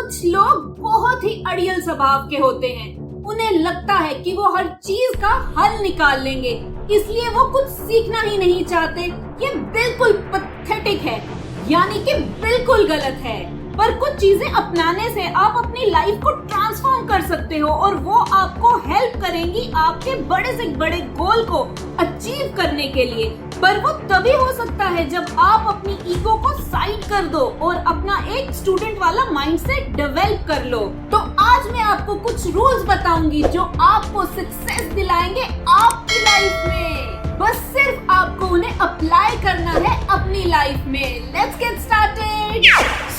कुछ लोग बहुत ही अड़ियल स्वभाव के होते हैं। उन्हें लगता है कि वो हर चीज का हल निकाल लेंगे, इसलिए वो कुछ सीखना ही नहीं चाहते। ये बिल्कुल पैथेटिक है, यानी कि बिल्कुल गलत है। पर कुछ चीजें अपनाने से आप अपनी लाइफ को ट्रांसफॉर्म कर सकते हो और वो आपको हेल्प करेंगी आपके बड़े से बड़े गोल को अचीव करने के लिए। पर वो तभी हो सकता है जब आप अपनी ईगो को साइड कर दो और अपना एक स्टूडेंट वाला माइंडसेट डेवलप कर लो। तो आज मैं आपको कुछ रूल्स बताऊंगी जो आपको सक्सेस दिलाएंगे आपकी लाइफ में। बस सिर्फ आपको उन्हें अप्लाई करना है अपनी लाइफ में। Let's get started.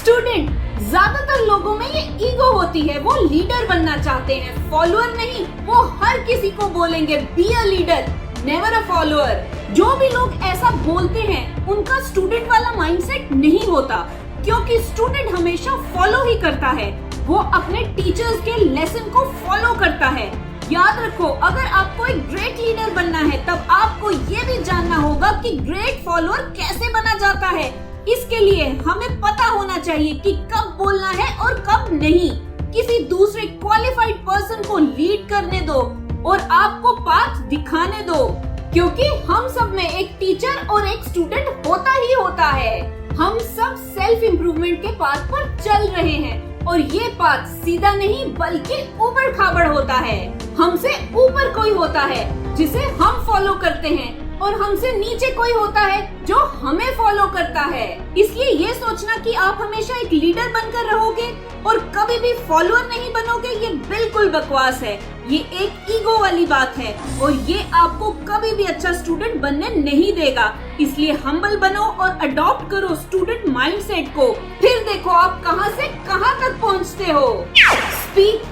स्टूडेंट, ज्यादातर लोगों में ये ईगो होती है। वो लीडर बनना चाहते हैं, फॉलोअर नहीं। वो हर किसी को बोलेंगे be a leader, never a follower. जो भी लोग ऐसा बोलते हैं उनका स्टूडेंट वाला माइंडसेट नहीं होता, क्योंकि स्टूडेंट हमेशा फॉलो ही करता है। वो अपने टीचर्स के लेसन को फॉलो करता है। याद रखो, अगर आपको एक ग्रेट लीडर बनना है तब आपको ये भी जानना होगा कि ग्रेट फॉलोअर कैसे बना जाता है। इसके लिए हमें पता होना चाहिए कि कब बोलना है और कब नहीं। किसी दूसरे क्वालिफाइड पर्सन को लीड करने दो और आपको पाथ दिखाने दो, क्योंकि हम सब में एक टीचर और एक स्टूडेंट होता ही होता है। हम सब सेल्फ इम्प्रूवमेंट के पाथ पर चल रहे हैं और ये पाथ सीधा नहीं बल्कि ऊबड़ खाबड़ होता है। हमसे ऊपर कोई होता है जिसे हम फॉलो करते हैं और हमसे नीचे कोई होता है जो हमें फॉलो करता है। इसलिए ये सोचना कि आप हमेशा एक लीडर बनकर रहोगे और कभी भी फॉलोअर नहीं बनोगे, ये बिल्कुल बकवास है। ये एक ईगो वाली बात है और ये आपको कभी भी अच्छा स्टूडेंट बनने नहीं देगा। इसलिए हम्बल बनो और अडॉप्ट करो स्टूडेंट माइंडसेट को। फिर देखो आप कहां से कहां तक पहुंचते हो। स्पीक।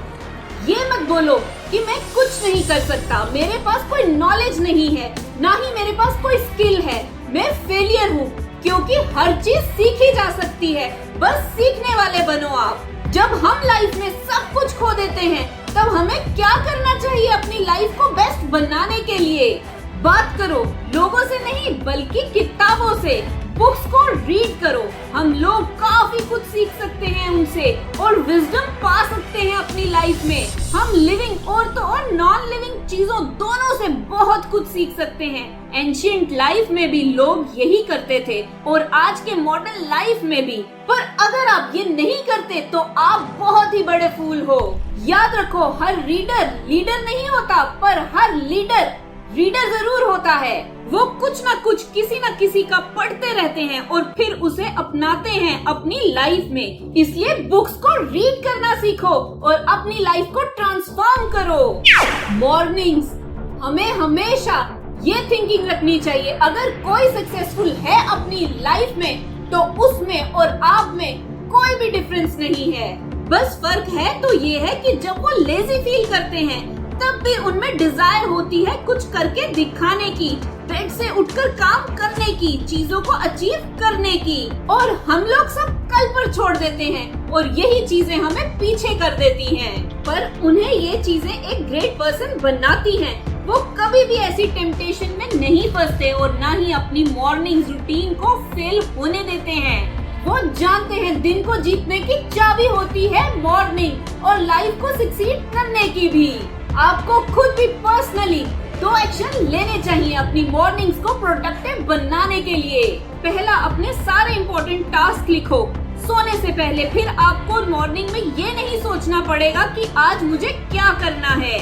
ये मत बोलो कि मैं कुछ नहीं कर सकता, मेरे पास कोई नॉलेज नहीं है, ना ही मेरे पास कोई स्किल है, मैं फेलियर हूँ। क्योंकि हर चीज सीखी जा सकती है, बस सीखने वाले बनो आप। जब हम लाइफ में सब कुछ खो देते हैं तब हमें क्या करना चाहिए अपनी लाइफ को बेस्ट बनाने के लिए? बात करो लोगों से नहीं बल्कि किताबों से। बुक्स को रीड करो। हम लोग काफी कुछ सीख सकते हैं उनसे और विजडम पा सकते हैं अपनी लाइफ में। हम लिविंग और तो और नॉन लिविंग चीजों दोनों से बहुत कुछ सीख सकते हैं। एंशिएंट लाइफ में भी लोग यही करते थे और आज के मॉडर्न लाइफ में भी। पर अगर आप ये नहीं करते तो आप बहुत ही बड़े फूल हो। याद रखो, हर रीडर लीडर नहीं होता, पर हर लीडर रीडर जरूर होता है। वो कुछ ना कुछ किसी न किसी का पढ़ते रहते हैं और फिर उसे अपनाते हैं अपनी लाइफ में। इसलिए बुक्स को रीड करना सीखो और अपनी लाइफ को ट्रांसफॉर्म करो। मॉर्निंग्स, हमें हमेशा ये थिंकिंग रखनी चाहिए, अगर कोई सक्सेसफुल है अपनी लाइफ में तो उसमें और आप में कोई भी डिफरेंस नहीं है। बस फर्क है तो ये है कि जब वो लेजी फील करते हैं तब भी उनमें डिजायर होती है कुछ करके दिखाने की, बेड से उठकर काम करने की, चीजों को अचीव करने की। और हम लोग सब कल पर छोड़ देते हैं और यही चीजें हमें पीछे कर देती हैं। पर उन्हें ये चीजें एक ग्रेट पर्सन बनाती हैं। वो कभी भी ऐसी टेम्पटेशन में नहीं फंसते और ना ही अपनी मॉर्निंग रूटीन को फेल होने देते हैं। वो जानते हैं दिन को जीतने की चाबी होती है मॉर्निंग और लाइफ को सक्सीड करने की भी। आपको खुद भी पर्सनली 2 एक्शन लेने चाहिए अपनी मॉर्निंग्स को प्रोडक्टिव बनाने के लिए। पहला, अपने सारे इम्पोर्टेंट टास्क लिखो सोने से पहले। फिर आपको मॉर्निंग में ये नहीं सोचना पड़ेगा कि आज मुझे क्या करना है।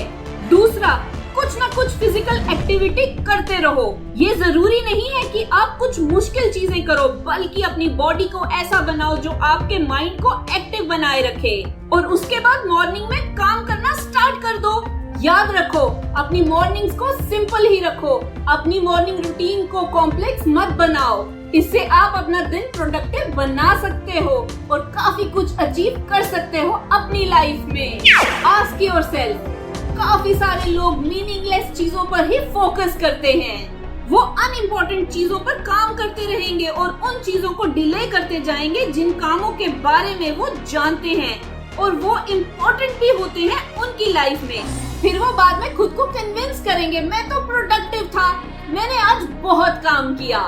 दूसरा, कुछ ना कुछ फिजिकल एक्टिविटी करते रहो। ये जरूरी नहीं है कि आप कुछ मुश्किल चीजें करो, बल्कि अपनी बॉडी को ऐसा बनाओ जो आपके माइंड को एक्टिव बनाए रखे। और उसके बाद मॉर्निंग में काम करना स्टार्ट कर दो। याद रखो, अपनी मॉर्निंग्स को सिंपल ही रखो। अपनी मॉर्निंग रूटीन को कॉम्प्लेक्स मत बनाओ। इससे आप अपना दिन प्रोडक्टिव बना सकते हो और काफी कुछ अचीव कर सकते हो अपनी लाइफ में। आस्क योरसेल्फ, काफी सारे लोग मीनिंगलेस चीजों पर ही फोकस करते हैं। वो अनइम्पोर्टेंट चीजों पर काम करते रहेंगे और उन चीजों को डिले करते जाएंगे जिन कामों के बारे में वो जानते हैं और वो इम्पोर्टेंट भी होते हैं उनकी लाइफ में। फिर वो बाद में खुद को कन्विंस करेंगे, मैं तो प्रोडक्टिव था, मैंने आज बहुत काम किया।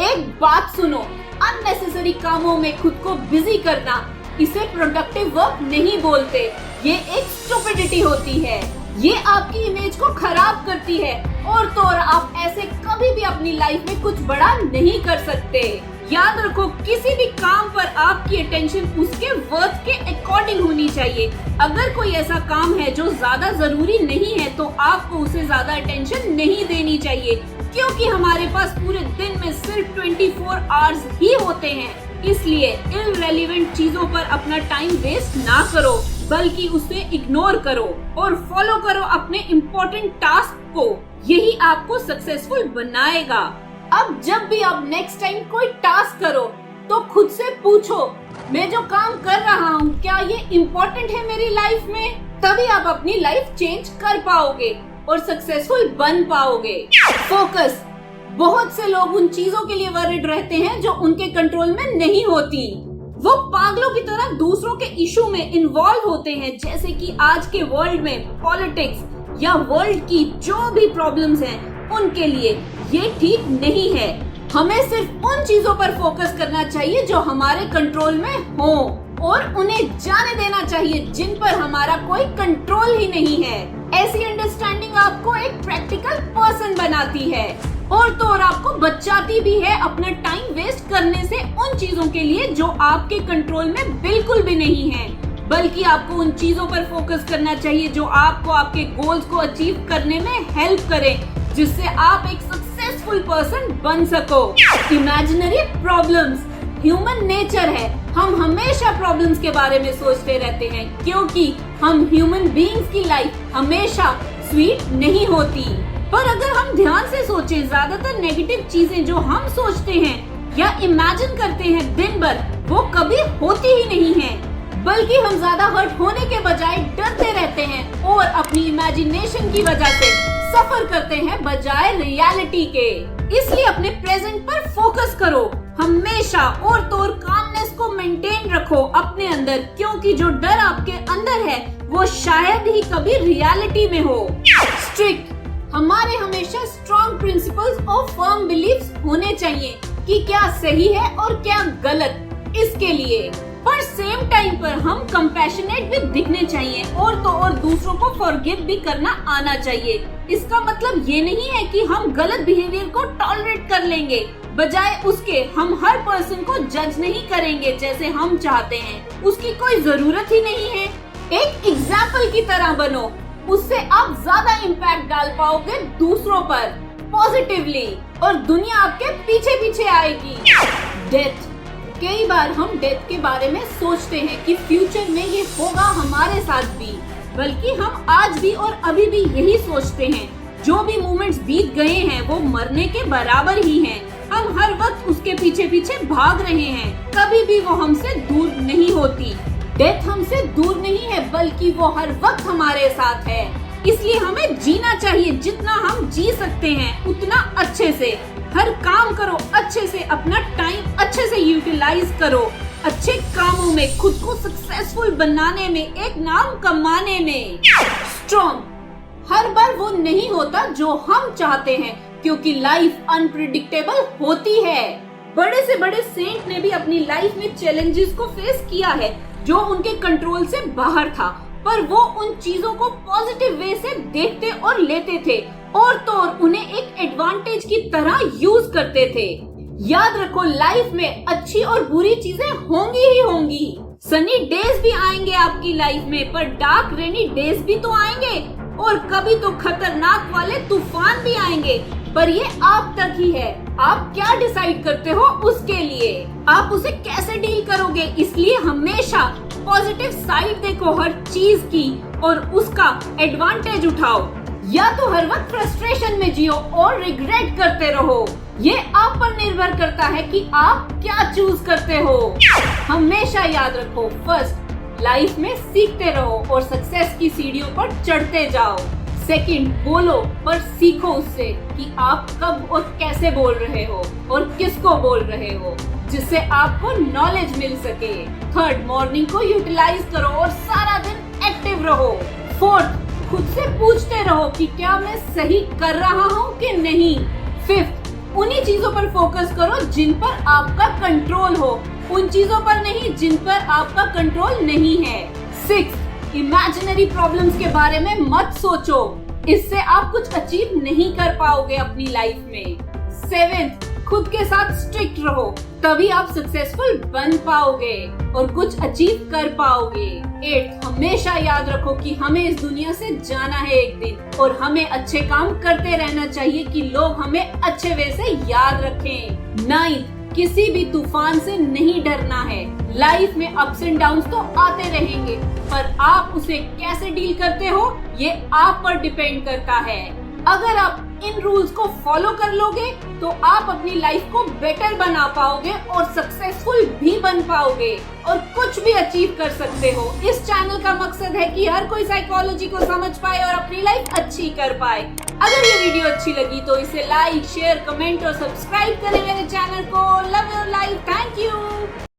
एक बात सुनो, अननेसेसरी कामों में खुद को बिजी करना इसे प्रोडक्टिव वर्क नहीं बोलते, ये एक स्टुपिडिटी होती है। ये आपकी इमेज को खराब करती है और तो और आप ऐसे कभी भी अपनी लाइफ में कुछ बड़ा नहीं कर सकते। याद रखो, किसी भी काम पर आपकी अटेंशन उसके वर्थ के अकॉर्डिंग होनी चाहिए। अगर कोई ऐसा काम है जो ज्यादा जरूरी नहीं है तो आपको उसे ज्यादा अटेंशन नहीं देनी चाहिए, क्योंकि हमारे पास पूरे दिन में सिर्फ 24 आवर्स ही होते हैं। इसलिए इररिलेवेंट चीजों पर अपना टाइम वेस्ट ना करो, बल्कि उसे इग्नोर करो और फॉलो करो अपने इम्पोर्टेंट टास्क को। यही आपको सक्सेसफुल बनाएगा। अब जब भी आप नेक्स्ट टाइम कोई टास्क करो तो खुद से पूछो, मैं जो काम कर रहा हूँ क्या ये इम्पोर्टेंट है मेरी लाइफ में? तभी आप अपनी लाइफ चेंज कर पाओगे और सक्सेसफुल बन पाओगे। फोकस। बहुत से लोग उन चीजों के लिए वरीड रहते हैं जो उनके कंट्रोल में नहीं होती। वो पागलों की तरह दूसरों के इशू में इन्वॉल्व होते हैं, जैसे कि आज के वर्ल्ड में पॉलिटिक्स या वर्ल्ड की जो भी प्रॉब्लम्स हैं, उनके लिए ये ठीक नहीं है। हमें सिर्फ उन चीजों पर फोकस करना चाहिए जो हमारे कंट्रोल में हो और उन्हें जाने देना चाहिए जिन पर हमारा कोई कंट्रोल ही नहीं है। ऐसी अंडरस्टैंडिंग आपको एक प्रैक्टिकल पर्सन बनाती है और तो और आपको बचाती भी है अपना टाइम वेस्ट करने से उन चीजों के लिए जो आपके कंट्रोल में बिल्कुल भी नहीं है, बल्कि आपको उन चीजों पर फोकस करना चाहिए जो आपको आपके गोल्स को अचीव करने में हेल्प करें, जिससे आप एक सक्सेसफुल पर्सन बन सको। इमेजिनरी प्रॉब्लम्स ह्यूमन नेचर है। हम हमेशा प्रॉब्लम्स के बारे में सोचते रहते हैं, क्योंकि हम ह्यूमन बीइंग्स की लाइफ हमेशा स्वीट नहीं होती। पर अगर हम ध्यान से सोचें, ज्यादातर नेगेटिव चीजें जो हम सोचते हैं या इमेजिन करते हैं दिन भर, वो कभी होती ही नहीं है, बल्कि हम ज्यादा हर्ट होने के बजाय डरते रहते हैं और अपनी इमेजिनेशन की वजह से सफर करते हैं बजाय रियलिटी के। इसलिए अपने प्रेजेंट पर फोकस करो हमेशा और तो और कामनेस को मेंटेन रखो अपने अंदर, क्योंकि जो डर आपके अंदर है वो शायद ही कभी रियलिटी में हो। स्ट्रिक्ट। हमारे हमेशा स्ट्रॉन्ग प्रिंसिपल्स और फर्म बिलीफ्स होने चाहिए कि क्या सही है और क्या गलत। इसके लिए पर सेम टाइम पर हम कंपैशनेट भी दिखने चाहिए और तो और दूसरों को फॉरगिव भी करना आना चाहिए। इसका मतलब ये नहीं है कि हम गलत बिहेवियर को टॉलरेट कर लेंगे, बजाय उसके हम हर पर्सन को जज नहीं करेंगे जैसे हम चाहते हैं, उसकी कोई जरूरत ही नहीं है। एक एग्जाम्पल की तरह बनो, उससे आप ज्यादा इम्पैक्ट डाल पाओगे दूसरों पर पॉजिटिवली और दुनिया आपके पीछे पीछे आएगी। डेथ। कई बार हम डेथ के बारे में सोचते हैं कि फ्यूचर में ये होगा हमारे साथ भी, बल्कि हम आज भी और अभी भी यही सोचते हैं। जो भी मोमेंट्स बीत गए हैं वो मरने के बराबर ही हैं। हम हर वक्त उसके पीछे पीछे भाग रहे हैं, कभी भी वो हमसे दूर नहीं होती। डेथ हमसे दूर नहीं है, बल्कि वो हर वक्त हमारे साथ है। इसलिए हमें जीना चाहिए, जितना हम जी सकते हैं उतना अच्छे से। हर काम करो अच्छे से, अपना टाइम अच्छे से यूटिलाइज करो, अच्छे कामों में, खुद को सक्सेसफुल बनाने में, एक नाम कमाने में। स्ट्रॉन्ग। हर बार वो नहीं होता जो हम चाहते हैं, क्योंकि लाइफ अनप्रिडिक्टेबल होती है। बड़े से बड़े सेंट ने भी अपनी लाइफ में चैलेंजेस को फेस किया है जो उनके कंट्रोल से बाहर था, पर वो उन चीजों को पॉजिटिव वे से देखते और लेते थे और तो और उन्हें एक एडवांटेज की तरह यूज करते थे। याद रखो, लाइफ में अच्छी और बुरी चीजें होंगी ही होंगी। सनी डेज भी आएंगे आपकी लाइफ में, पर डार्क रेनी डेज भी तो आएंगे और कभी तो खतरनाक वाले तूफान भी आएंगे, पर ये आप तक ही है। आप क्या डिसाइड करते हो उसके लिए, आप उसे कैसे डील करोगे। इसलिए हमेशा पॉजिटिव साइड देखो हर चीज की और उसका एडवांटेज उठाओ, या तो हर वक्त फ्रस्ट्रेशन में जियो और रिग्रेट करते रहो। ये आप पर निर्भर करता है कि आप क्या चूज करते हो। हमेशा याद रखो, फर्स्ट लाइफ में सीखते रहो और सक्सेस की सीढ़ियों पर चढ़ते जाओ। सेकंड, बोलो पर सीखो उससे कि आप कब और कैसे बोल रहे हो और किसको बोल रहे हो, जिससे आपको नॉलेज मिल सके। थर्ड, मॉर्निंग को यूटिलाइज करो और सारा दिन एक्टिव रहो। फोर्थ, खुद से पूछते रहो कि क्या मैं सही कर रहा हूँ कि नहीं। फिफ्थ, उन्हीं चीजों पर फोकस करो जिन पर आपका कंट्रोल हो, उन चीजों पर नहीं जिन पर आपका कंट्रोल नहीं है। 6. इमेजिनरी प्रॉब्लम्स के बारे में मत सोचो, इससे आप कुछ अचीव नहीं कर पाओगे अपनी लाइफ में। 7. खुद के साथ स्ट्रिक्ट रहो, तभी आप सक्सेसफुल बन पाओगे और कुछ अचीव कर पाओगे। 8. हमेशा याद रखो कि हमें इस दुनिया से जाना है एक दिन और हमें अच्छे काम करते रहना चाहिए कि लोग हमें अच्छे वे से याद रखें। 9. किसी भी तूफान से नहीं डरना है। लाइफ में अप्स एंड डाउन्स तो आते रहेंगे, पर आप उसे कैसे डील करते हो ये आप पर डिपेंड करता है। अगर आप इन रूल्स को फॉलो कर लोगे तो आप अपनी लाइफ को बेटर बना पाओगे और सक्सेसफुल भी बन पाओगे और कुछ भी अचीव कर सकते हो। इस चैनल का मकसद है कि हर कोई साइकोलॉजी को समझ पाए और अपनी लाइफ अच्छी कर पाए। अगर ये वीडियो अच्छी लगी तो इसे लाइक, शेयर, कमेंट और सब्सक्राइब करें मेरे चैनल को। Love you.